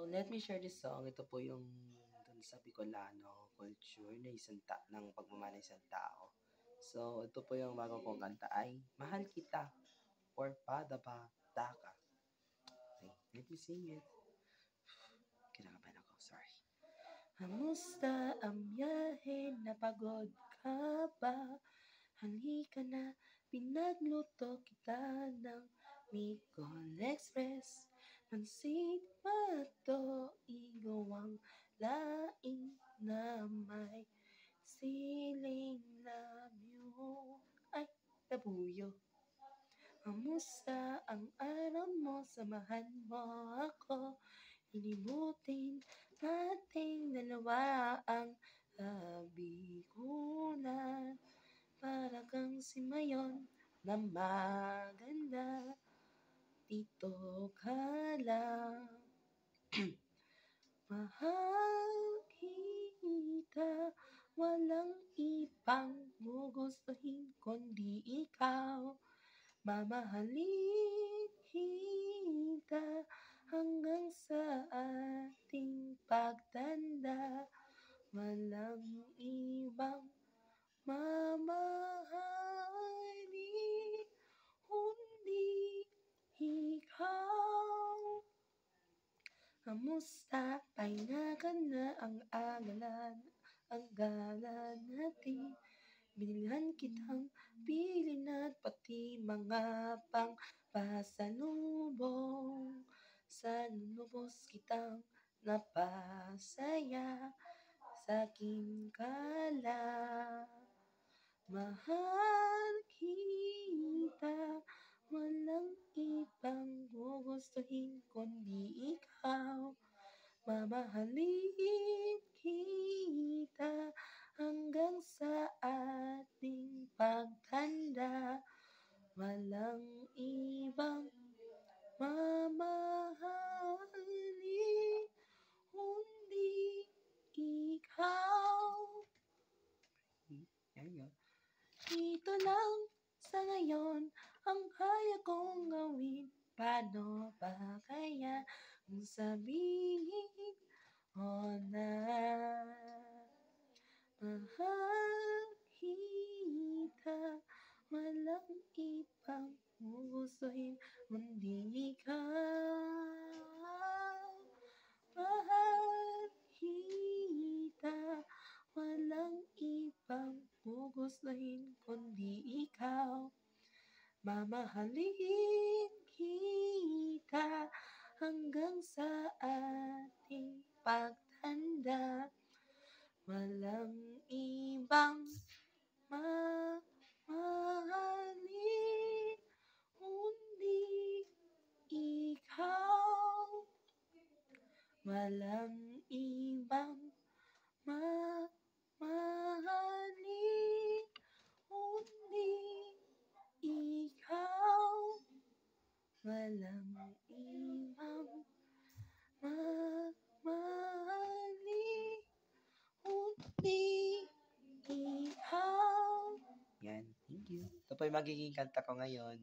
let me share this song. Ito po yung dun sa Bicolano culture na ng pagmamahal ng isang tao. So, ito po yung bago kong kanta ay Mahal Kita or Padaba-Daka. Okay, let me sing it. Kinakabahan ako, sorry. Kamusta ang biyahe? Napagod ka ba? Halika na, pinagluto kita ng Bicol Express. Pansit pato, igawang laing na may siling labyo. Ay, labuyo. Kamusta ang araw mo? Samahan mo ako. Ilibutin nating dalawa ang labikunan. Para kang si Mayon na maganda, dito ka lang. Mahal kita, walang ibang gugustuhin kundi ikaw. Mamahalin kita hanggang sa ating pagtanda. Walang ibang mamahalin kundi ikaw. Kamusta? Pahinga ka na ang gala natin. Binilhan kitang bilin at pati mga pang pasalubong. Sa lubos kitang napasaya sa aking kala. Mahal kita, walang ibang gugustuhin kundi ikaw. Mamahalin kita hanggang sa ating pagtanda. Walang ibang mamahalin kundi ikaw. Dito lang sa ngayon ang kaya kong gawin. Paano ba kaya kung sabihin o na mahal kita, walang ibang gugustuhin kundi ikaw. Mahal kita, walang ibang gugustuhin kundi ikaw. Mamahalin kita hanggang sa ating pagtanda. Walang ibang mamahalin kundi ikaw. Walang ibang mamahalin kundi ikaw. Walang ibang mamahalin kundi ikaw. Yan, thank you. Ito po yung magiging kanta ko ngayon.